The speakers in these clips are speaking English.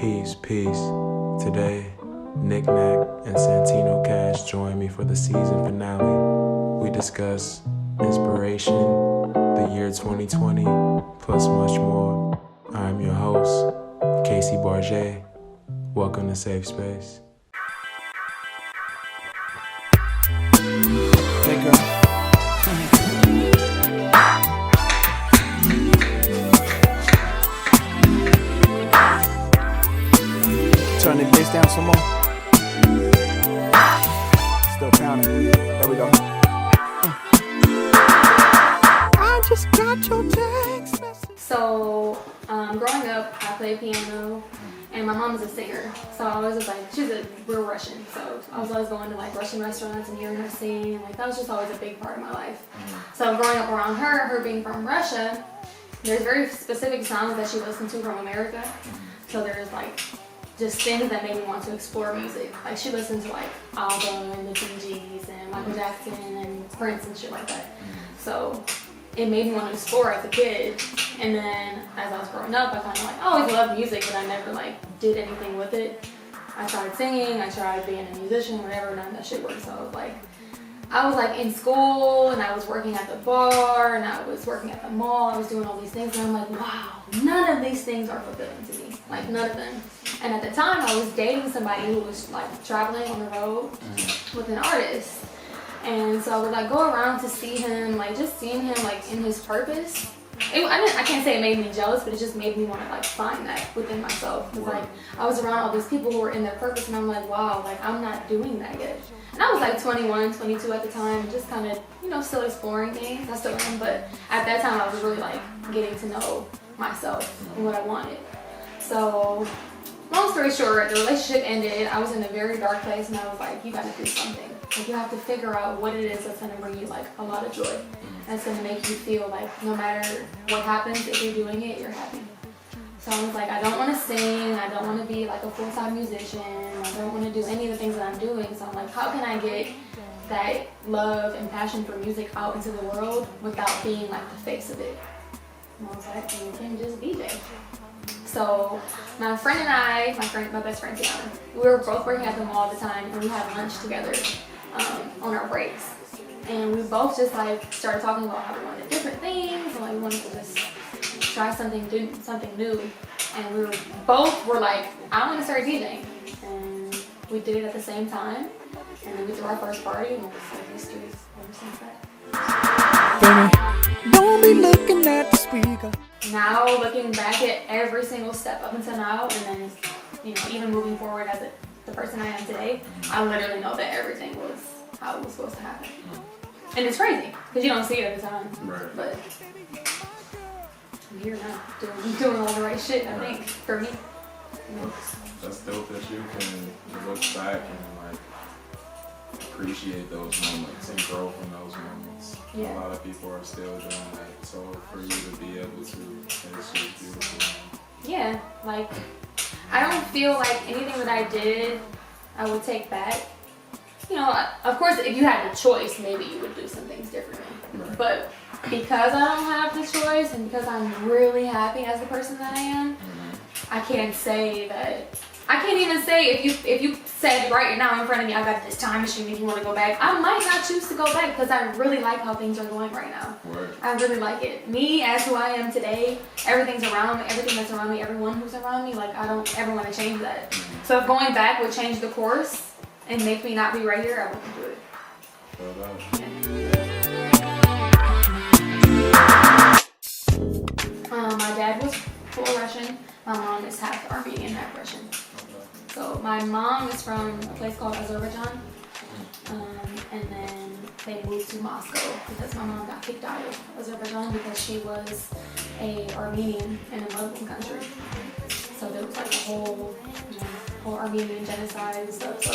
Peace. Today, Nic Nacc and Santino Cash join me for the season finale. We discuss inspiration, the year 2020, plus much more. I'm your host, Barge. Welcome to Safe Space. Hey girl. Turn the bass down some more. Still pounding. There we go. I just got your text message. So, growing up, I played piano, and my mom is a singer. So I was just like, she's a real Russian. So I was always going to like Russian restaurants and hearing her sing, and like that was just always a big part of my life. So growing up around her being from Russia, there's very specific songs that she listened to from America. So there's like just things that made me want to explore music. Like she listened to like ABBA and the Bee Gees and Michael Jackson and Prince and shit like that. So it made me want to explore as a kid. And then as I was growing up, I kind of like always loved music, but I never like did anything with it. I tried singing, I tried being a musician, whatever, none of that shit worked. So I was like in school and I was working at the bar and I was working at the mall. I was doing all these things and I'm like, wow, none of these things are fulfilling to me. Like none of them. And at the time I was dating somebody who was like traveling on the road with an artist. And so I would like go around to see him, like just seeing him like in his purpose. I can't say it made me jealous, but it just made me want to like find that within myself. Because like I was around all these people who were in their purpose and I'm like, wow, like I'm not doing that yet. And I was like 21, 22 at the time, just kind of, still exploring things. I still am, but at that time I was really like getting to know myself and what I wanted. So long story short, the relationship ended. I was in a very dark place and I was like, you gotta do something. Like you have to figure out what it is that's gonna bring you like a lot of joy. That's gonna make you feel like no matter what happens, if you're doing it, you're happy. So I was like, I don't wanna sing, I don't wanna be like a full-time musician, I don't wanna do any of the things that I'm doing. So I'm like, how can I get that love and passion for music out into the world without being like the face of it? And I was like, you can just DJ. So my friend and I, my best friend Tiana, we were both working at the mall at the time and we had lunch together on our breaks. And we both just like started talking about how we wanted different things and like we wanted to just try something new. And we both were like, I want to start DJing. And we did it at the same time. And then we threw our first party and it was like history ever since that. Baby, don't be looking at the speaker. Now looking back at every single step up until now and then, even moving forward as the person I am today, I literally know that everything was how it was supposed to happen. And it's crazy, because you don't see it at the time. Right. But I'm here now, doing all the right shit, I think, for me. That's dope that you can look back and like appreciate those moments and grow from those moments. Yeah. A lot of people are still doing that, so for you to be able to, it's just beautiful. Yeah, like I don't feel like anything that I did I would take back. Of course, if you had the choice, maybe you would do some things differently. Right. But because I don't have the choice and because I'm really happy as the person that I am, I can't say that. I can't even say if you said right now in front of me, I got this time machine if you want to go back, I might not choose to go back because I really like how things are going right now. Right. I really like it. Me as who I am today, everything that's around me, everyone who's around me, like I don't ever want to change that. So if going back would change the course and make me not be right here, I wouldn't do it. My dad was full Russian. My mom is half Armenian, half Russian. So my mom is from a place called Azerbaijan, and then they moved to Moscow because my mom got kicked out of Azerbaijan because she was a Armenian in a Muslim country. So there was like a whole Armenian genocide and stuff. So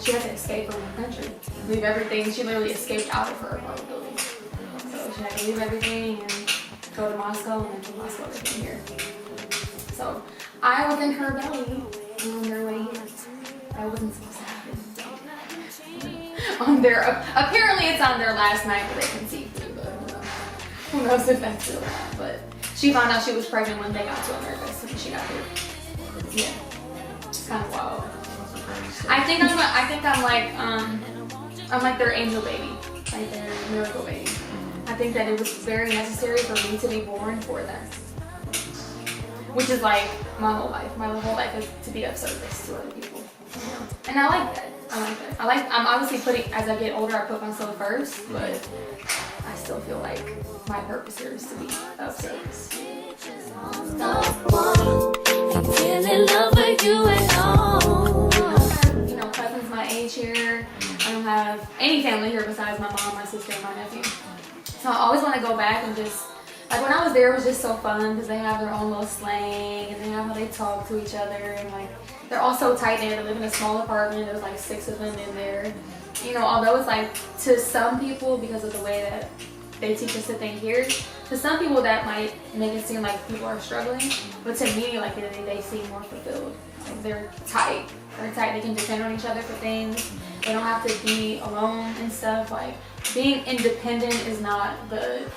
she had to escape from her country, leave everything. She literally escaped out of her apartment building. So she had to leave everything and go to Moscow, and then from Moscow they came here. So I was in her belly on their way here. That wasn't supposed to happen. Apparently it's on their last night that they conceived me, but who knows if that's still that. But she found out she was pregnant when they got to America, so she got here. Yeah. I think I'm like their angel baby, like their miracle baby. I think that it was very necessary for me to be born for them, which is like my whole life. My whole life is to be of service to other people, you know? And I like that. I'm obviously putting, as I get older, I put myself first, but I still feel like my purpose here is to be of service. You know, cousins my age here. I don't have any family here besides my mom, my sister, and my nephew. So I always want to go back and just, like when I was there, it was just so fun because they have their own little slang and they have how they talk to each other, and like they're all so tight knit. They live in a small apartment. There's like 6 of them in there. You know, although it's like to some people, because of the way that they teach us to think here, to some people that might make it seem like people are struggling, but to me, like they seem more fulfilled. Like they're tight. They're tight. They can depend on each other for things. They don't have to be alone and stuff. Like being independent is not the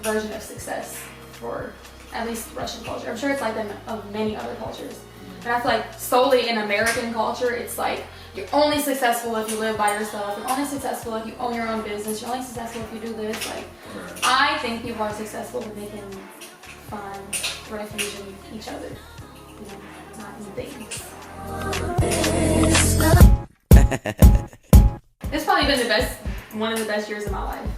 version of success for at least Russian culture. I'm sure it's like that of many other cultures. But I feel like solely in American culture, it's like you're only successful if you live by yourself. You're only successful if you own your own business. You're only successful if you do this. Like, I think people are successful when they can find refuge in each other, you know, not in things. It's probably been one of the best years of my life,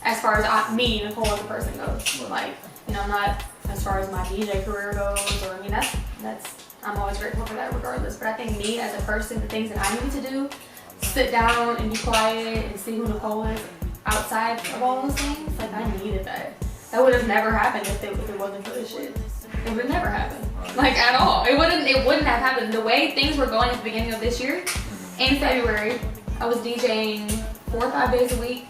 as far as me, Nicole, as a person goes. Like, you know, not as far as my DJ career goes, or I mean, that's I'm always grateful for that regardless. But I think me as a person, the things that I needed to do, sit down and be quiet and see who Nicole is outside of all those things, like I needed that. That would have never happened if it wasn't for this shit. It would have never happened. Like at all. It wouldn't have happened. The way things were going at the beginning of this year, in February, I was DJing 4 or 5 days a week,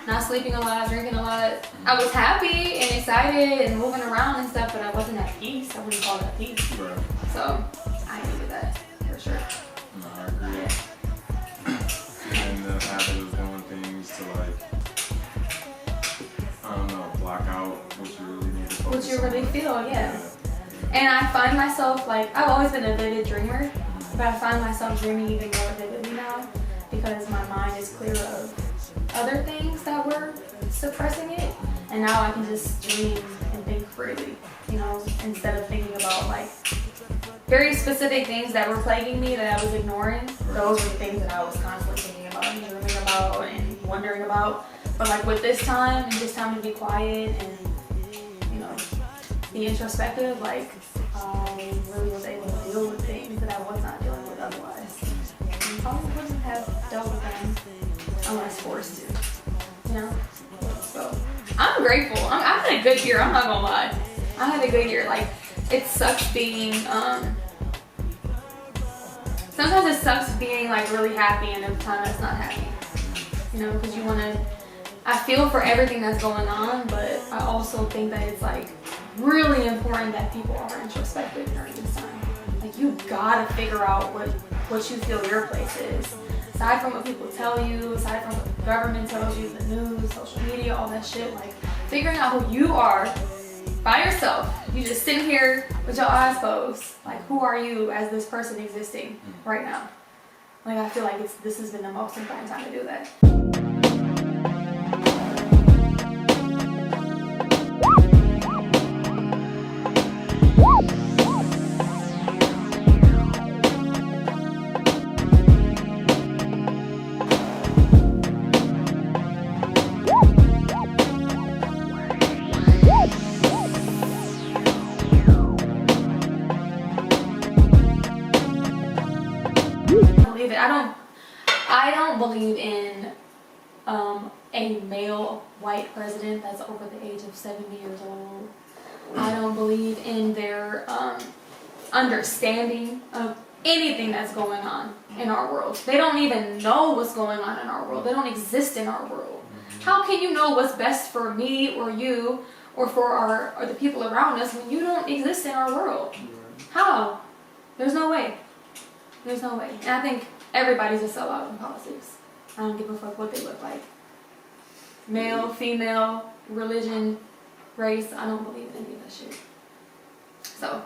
not sleeping a lot, drinking a lot. I was happy and excited and moving around and stuff, but I wasn't at peace. I wouldn't call that peace. Right. So I needed that for sure. No, I agree. Yeah. And the habit of doing things to like, I don't know, block out what you really need to focus What you really on. feel, yeah. And I find myself, like, I've always been a vivid dreamer, but I find myself dreaming even more vividly now because my mind is clear of other things that were suppressing it, and now I can just dream and think freely, you know, instead of thinking about like very specific things that were plaguing me that I was ignoring. Those were the things that I was constantly thinking about and dreaming about and wondering about. But like with this time and just time to be quiet and, you know, be introspective, like I really was able to deal with things that I was not dealing with otherwise. And probably wouldn't have dealt with them unless forced to, you know? So I'm grateful. I had a good year, I'm not gonna lie. I had a good year. Like, it sucks being, sometimes it sucks being like really happy and the time that's not happy. You know, because you wanna, I feel for everything that's going on, but I also think that it's like really important that people are introspective during this time. Like, you gotta figure out what you feel your place is. Aside from what people tell you, aside from what the government tells you, the news, social media, all that shit, like figuring out who you are by yourself. You just sitting here with your eyes closed. Like, who are you as this person existing right now? Like, I feel like this has been the most important time to do that. I don't believe in a male white president that's over the age of 70 years old. I don't believe in their understanding of anything that's going on in our world. They don't even know what's going on in our world. They don't exist in our world. How can you know what's best for me or you or for the people around us when you don't exist in our world? How? There's no way. There's no way. And I think everybody's a sellout in politics. I don't give a fuck what they look like. Male, female, religion, race, I don't believe in any of that shit. So.